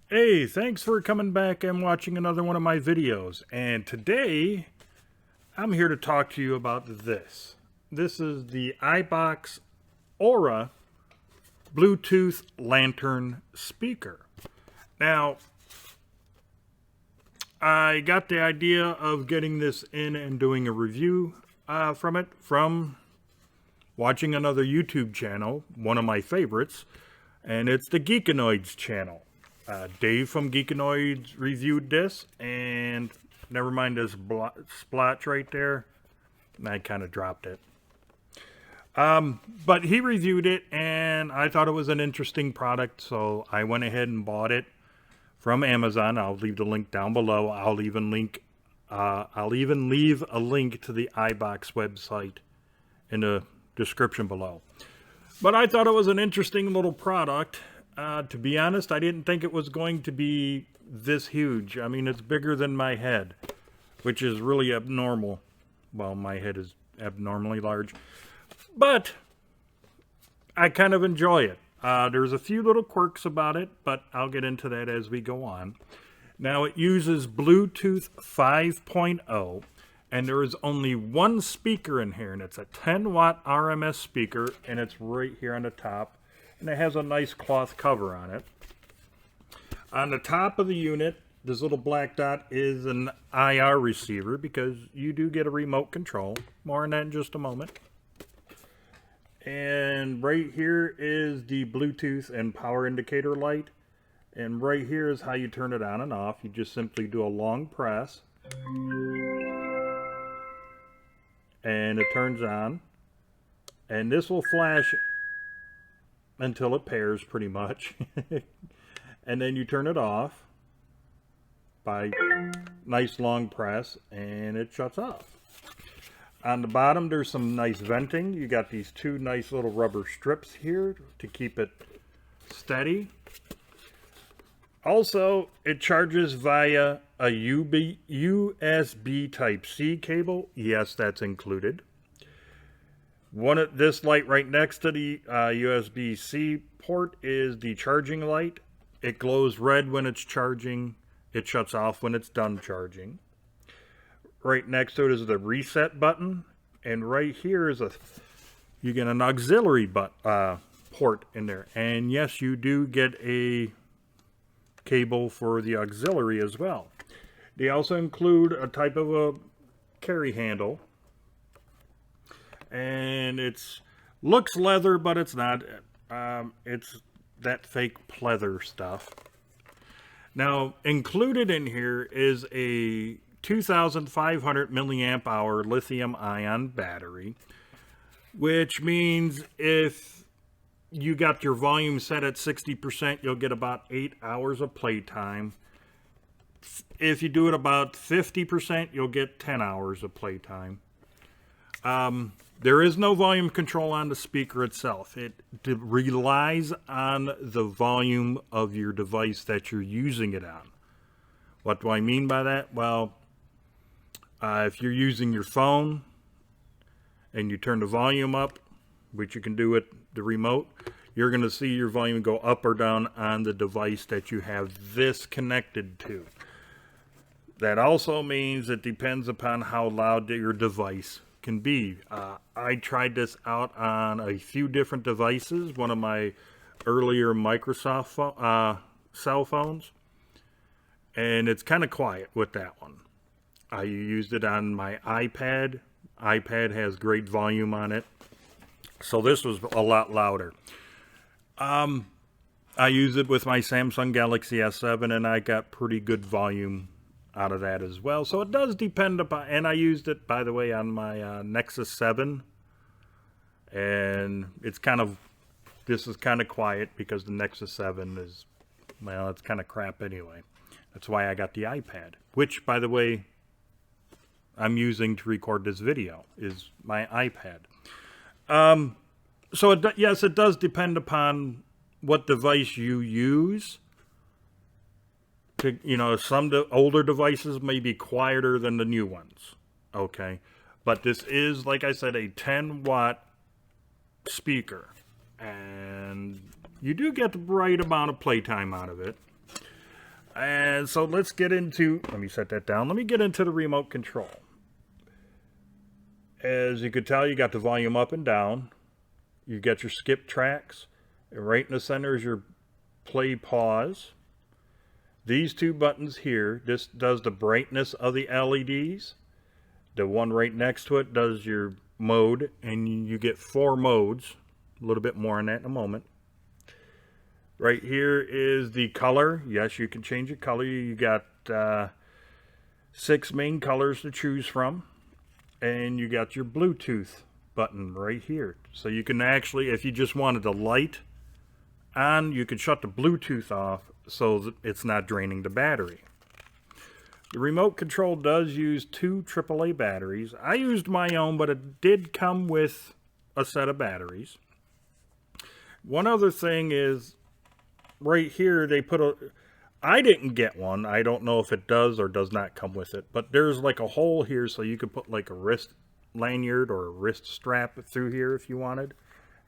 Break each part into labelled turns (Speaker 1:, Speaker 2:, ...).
Speaker 1: Hey, thanks for coming back and watching another one of my videos. And today, I'm here to talk to you about this. This is the iBox Aura Bluetooth Lantern speaker. Now, I got the idea of getting this in and doing a review from watching another YouTube channel, one of my favorites, and it's the Geekanoids channel. Dave from Geekanoids reviewed this, and never mind this splotch right there. I kind of dropped it. But he reviewed it, and I thought it was an interesting product, so I went ahead and bought it from Amazon. I'll leave the link down below. I'll even leave a link to the iBox website in the description below. But I thought it was an interesting little product. To be honest, I didn't think it was going to be this huge. I mean, it's bigger than my head, which is really abnormal. Well, my head is abnormally large. But I kind of enjoy it. There's a few little quirks about it, but I'll get into that as we go on. Now, it uses Bluetooth 5.0, and there is only one speaker in here, and it's a 10-watt RMS speaker, and it's right here on the top, and it has a nice cloth cover on it. On the top of the unit, this little black dot is an IR receiver, because you do get a remote control. More on that in just a moment. And right here is the Bluetooth and power indicator light. And right here is how you turn it on and off. You just simply do a long press. And it turns on. And this will flash until it pairs, pretty much. And then you turn it off by nice long press, and it shuts off. On the bottom, there's some nice venting. You got these two nice little rubber strips here to keep it steady. Also, it charges via a USB Type-C cable. Yes, that's included. This light right next to the USB-C port is the charging light. It glows red when it's charging. It shuts off when it's done charging. Right next to it is the reset button, and right here is you get an auxiliary port in there. And yes, you do get a cable for the auxiliary as well. They also include a type of a carry handle, and it's looks leather, but it's not. It's that fake pleather stuff. Now, included in here is a 2,500 milliamp hour lithium ion battery, which means if you got your volume set at 60%, you'll get about 8 hours of playtime. If you do it about 50%, you'll get 10 hours of playtime. There is no volume control on the speaker itself. It relies on the volume of your device that you're using it on. What do I mean by that? Well, if you're using your phone and you turn the volume up, which you can do with the remote, you're going to see your volume go up or down on the device that you have this connected to. That also means it depends upon how loud your device can be. I tried this out on a few different devices, one of my earlier Microsoft cell phones, and it's kind of quiet with that one. I used it on my iPad. iPad has great volume on it, so this was a lot louder. I used it with my Samsung Galaxy S7, and I got pretty good volume out of that as well. So it does depend upon, and I used it, by the way, on my Nexus 7, and it's kind of, this is kind of quiet because the Nexus 7 is, well, it's kind of crap anyway. That's why I got the iPad, which, by the way, I'm using to record this video, is my iPad. So yes, it does depend upon what device you use. Some older devices may be quieter than the new ones. Okay, but this is, like I said, a 10-watt speaker, and you do get the right amount of playtime out of it. And so let's get into, let me set that down. Let me get into the remote control. As you can tell, you got the volume up and down. You got your skip tracks. And right in the center is your play pause. These two buttons here, this does the brightness of the LEDs. The one right next to it does your mode, and you get 4 modes. A little bit more on that in a moment. Right here is the color. Yes, you can change your color. You got 6 main colors to choose from. And you got your Bluetooth button right here. So you can actually, if you just wanted the light on, you can shut the Bluetooth off so that it's not draining the battery. The remote control does use 2 AAA batteries. I used my own, but it did come with a set of batteries. One other thing is, right here they put a, I didn't get one. I don't know if it does or does not come with it, but there's like a hole here so you could put like a wrist lanyard or a wrist strap through here if you wanted.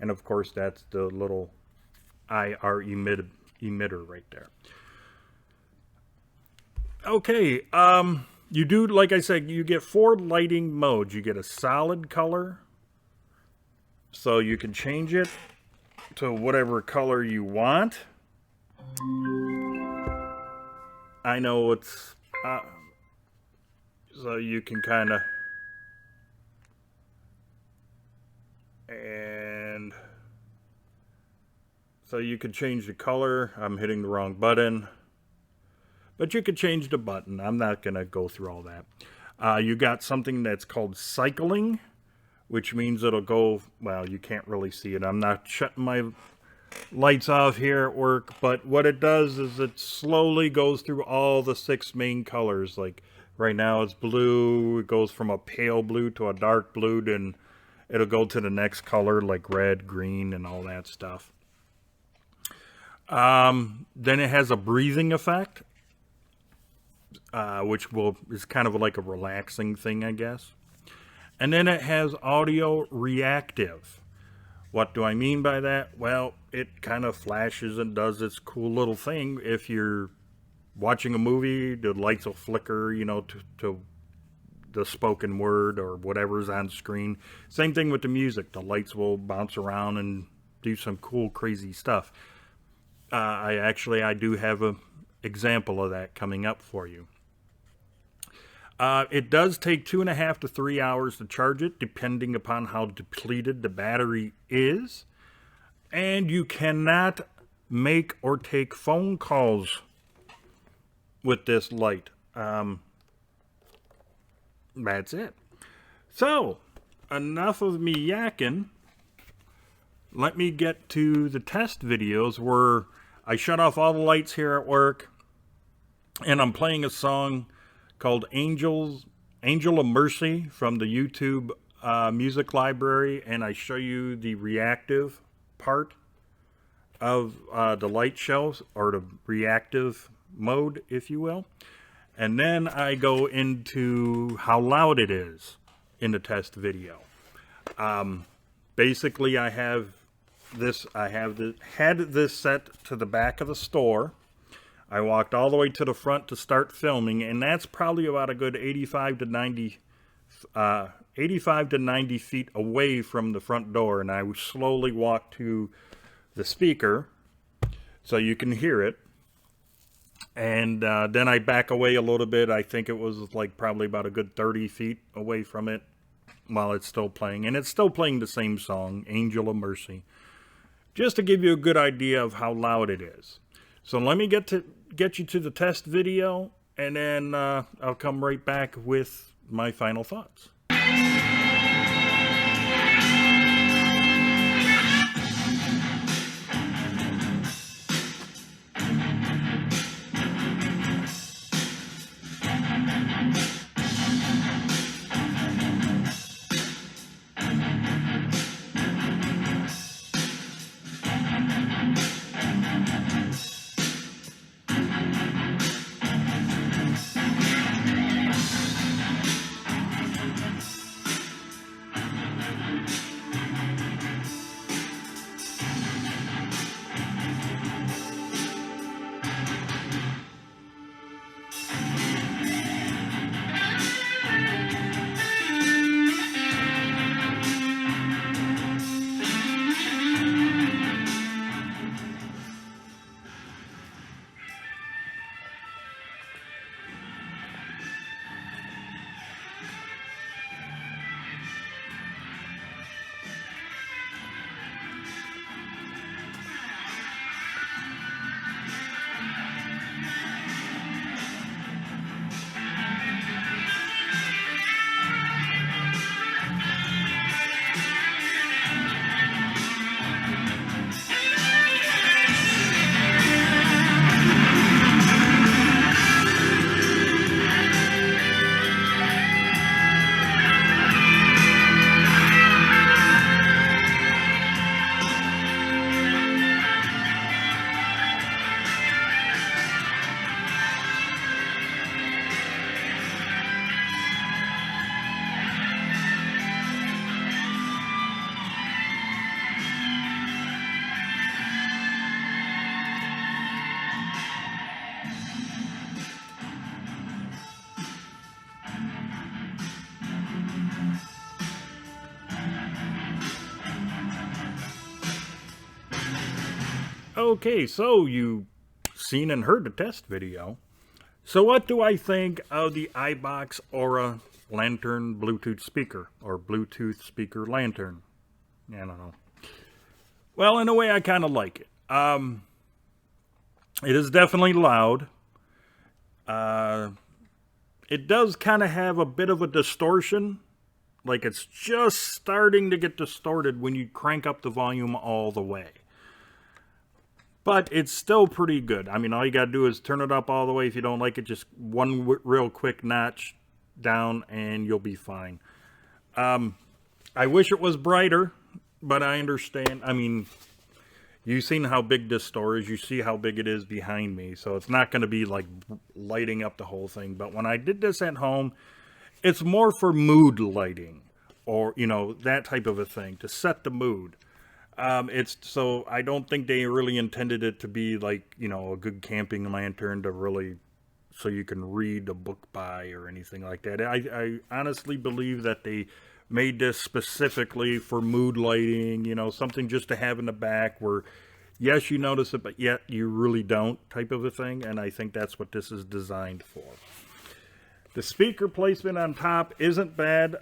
Speaker 1: And of course that's the little IR emitter right there. Okay, you do, like I said, you get 4 lighting modes. You get a solid color, so you can change it to whatever color you want. I know it's, so you can kind of, and so you can change the color. I'm hitting the wrong button, but you could change the button. I'm not going to go through all that. You got something that's called cycling, which means it'll go, well, you can't really see it. I'm not shutting my lights off here at work, but what it does is it slowly goes through all the 6 main colors. Like right now it's blue, it goes from a pale blue to a dark blue, then it'll go to the next color like red, green, and all that stuff. Then it has a breathing effect, which is kind of like a relaxing thing, I guess. And then it has audio reactive. What do I mean by that? Well, it kind of flashes and does its cool little thing. If you're watching a movie, the lights will flicker, you know, to the spoken word or whatever's on screen. Same thing with the music. The lights will bounce around and do some cool, crazy stuff. I do have an example of that coming up for you. It does take 2.5 to 3 hours to charge it, depending upon how depleted the battery is. And you cannot make or take phone calls with this light. That's it. So, enough of me yakking. Let me get to the test videos where I shut off all the lights here at work, and I'm playing a song called Angel of Mercy from the YouTube music library, and I show you the reactive part of the light shows, or the reactive mode, if you will. And then I go into how loud it is in the test video. Basically, I had this set to the back of the store. I walked all the way to the front to start filming, and that's probably about a good 85 to 90 feet away from the front door, and I would slowly walk to the speaker so you can hear it. And then I back away a little bit. I think it was like probably about a good 30 feet away from it while it's still playing. And it's still playing the same song, Angel of Mercy, just to give you a good idea of how loud it is. So let me get you to the test video, and then I'll come right back with my final thoughts. Okay, so you seen and heard the test video. So what do I think of the iBox Aura Lantern Bluetooth speaker, or Bluetooth speaker lantern? I don't know. Well, in a way, I kind of like it. It is definitely loud. It does kind of have a bit of a distortion. Like it's just starting to get distorted when you crank up the volume all the way. But it's still pretty good. I mean, all you got to do is turn it up all the way. If you don't like it, just one real quick notch down and you'll be fine. I wish it was brighter, but I understand. I mean, you've seen how big this store is. You see how big it is behind me. So it's not going to be like lighting up the whole thing. But when I did this at home, it's more for mood lighting or, you know, that type of a thing to set the mood. So I don't think they really intended it to be like, you know, a good camping lantern to really, so you can read a book by or anything like that. I honestly believe that they made this specifically for mood lighting, you know, something just to have in the back where, yes, you notice it, but yet you really don't type of a thing. And I think that's what this is designed for. The speaker placement on top isn't bad.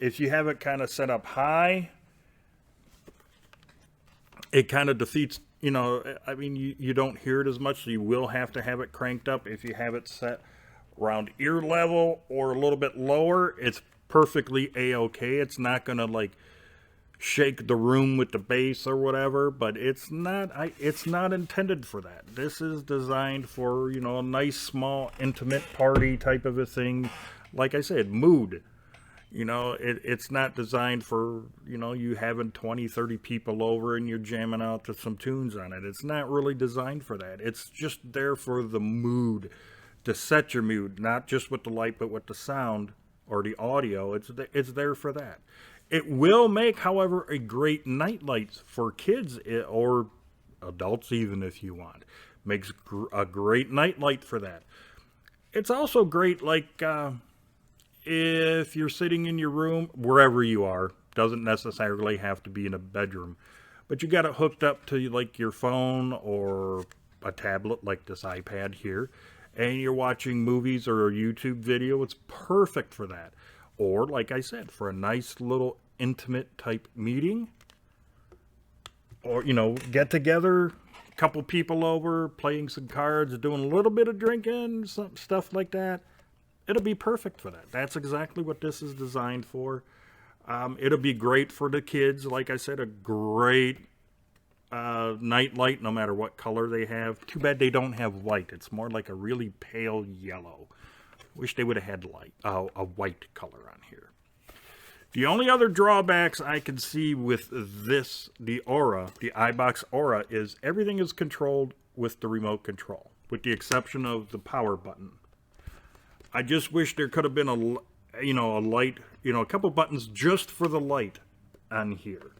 Speaker 1: If you have it kind of set up high, it kind of defeats, you know, I mean, you don't hear it as much, so you will have to have it cranked up. If you have it set around ear level or a little bit lower, it's perfectly a-okay. It's not going to like shake the room with the bass or whatever, but it's not intended for that. This is designed for, you know, a nice small intimate party type of a thing. Like I said, mood. You know, it's not designed for, you know, you having 20, 30 people over and you're jamming out to some tunes on it. It's not really designed for that. It's just there for the mood, to set your mood, not just with the light, but with the sound or the audio. It's there for that. It will make, however, a great night light for kids or adults even if you want. Makes a great night light for that. It's also great, like, if you're sitting in your room, wherever you are, doesn't necessarily have to be in a bedroom, but you got it hooked up to like your phone or a tablet like this iPad here, and you're watching movies or a YouTube video, it's perfect for that. Or like I said, for a nice little intimate type meeting, or, you know, get together, a couple people over, playing some cards, doing a little bit of drinking, some stuff like that. It'll be perfect for that. That's exactly what this is designed for. It'll be great for the kids. Like I said, a great night light, no matter what color they have. Too bad they don't have white. It's more like a really pale yellow. Wish they would have had light, a white color on here. The only other drawbacks I can see with this, the Aura, the iBox Aura, is everything is controlled with the remote control, with the exception of the power button. I just wish there could have been a light, you know, a couple buttons just for the light on here.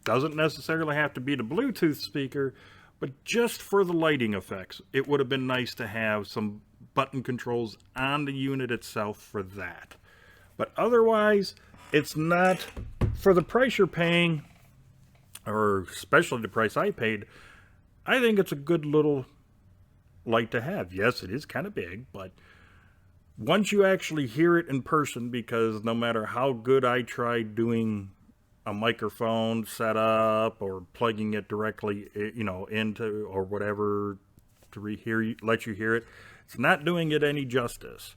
Speaker 1: Doesn't necessarily have to be the Bluetooth speaker, but just for the lighting effects. It would have been nice to have some button controls on the unit itself for that. But otherwise, it's not, for the price you're paying, or especially the price I paid, I think it's a good little light to have. Yes, it is kind of big, but once you actually hear it in person, because no matter how good I tried doing a microphone setup or plugging it directly, you know, into or whatever to let you hear it, it's not doing it any justice.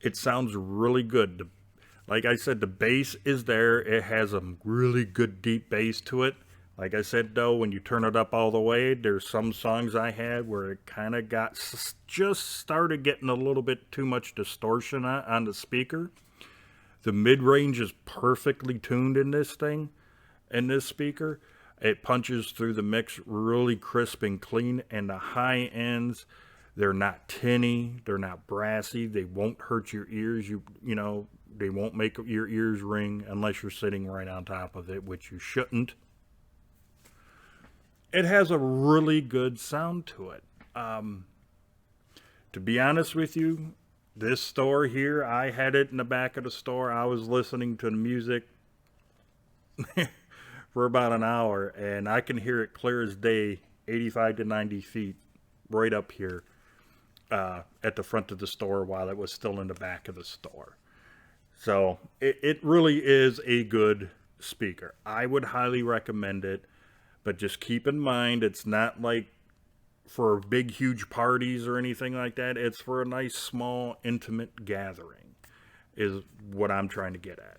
Speaker 1: It sounds really good. Like I said, the bass is there. It has a really good deep bass to it. Like I said, though, when you turn it up all the way, there's some songs I had where it kind of just started getting a little bit too much distortion on the speaker. The mid-range is perfectly tuned in this thing, in this speaker. It punches through the mix really crisp and clean, and the high ends, they're not tinny, they're not brassy, they won't hurt your ears, you know, they won't make your ears ring unless you're sitting right on top of it, which you shouldn't. It has a really good sound to it. To be honest with you, this store here, I had it in the back of the store. I was listening to the music for about an hour, and I can hear it clear as day 85 to 90 feet right up here at the front of the store while it was still in the back of the store. So it really is a good speaker. I would highly recommend it, but just keep in mind it's not like for big huge parties or anything like that. It's for a nice small intimate gathering is what I'm trying to get at.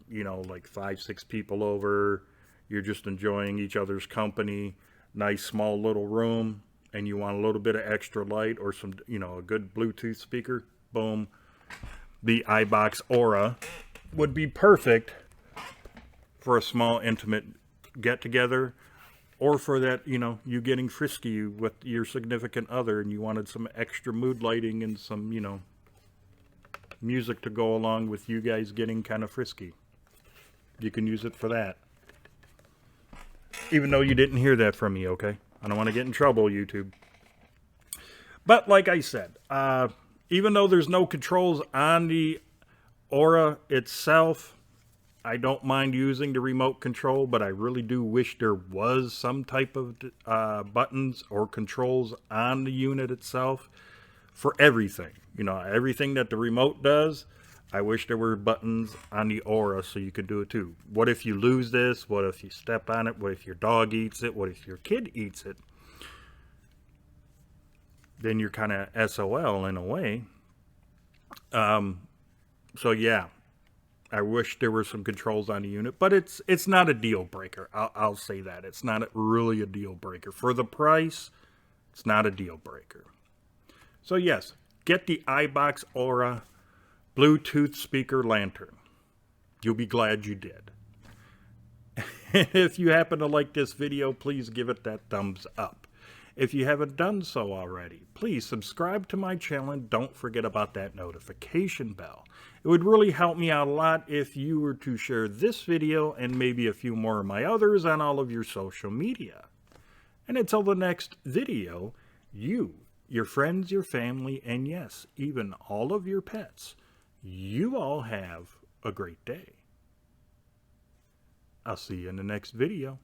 Speaker 1: You know, like 5-6 people over, you're just enjoying each other's company, nice small little room, and you want a little bit of extra light or some, you know, a good Bluetooth speaker, boom. The iBox Aura would be perfect for a small intimate get together, or for that, you know, you getting frisky with your significant other and you wanted some extra mood lighting and some, you know, music to go along with you guys getting kind of frisky. You can use it for that. Even though you didn't hear that from me, okay? I don't want to get in trouble, YouTube. But like I said, even though there's no controls on the Aura itself, I don't mind using the remote control, but I really do wish there was some type of buttons or controls on the unit itself for everything. You know, everything that the remote does, I wish there were buttons on the Aura so you could do it too. What if you lose this? What if you step on it? What if your dog eats it? What if your kid eats it? Then you're kind of SOL in a way. So yeah, I wish there were some controls on the unit, but it's not a deal breaker. I'll say that. It's not really a deal breaker. For the price, it's not a deal breaker. So yes, get the iBox Aura Bluetooth speaker lantern. You'll be glad you did. If you happen to like this video, please give it that thumbs up. If you haven't done so already, please subscribe to my channel and don't forget about that notification bell. It would really help me out a lot if you were to share this video and maybe a few more of my others on all of your social media. And until the next video, you, your friends, your family, and yes, even all of your pets, you all have a great day. I'll see you in the next video.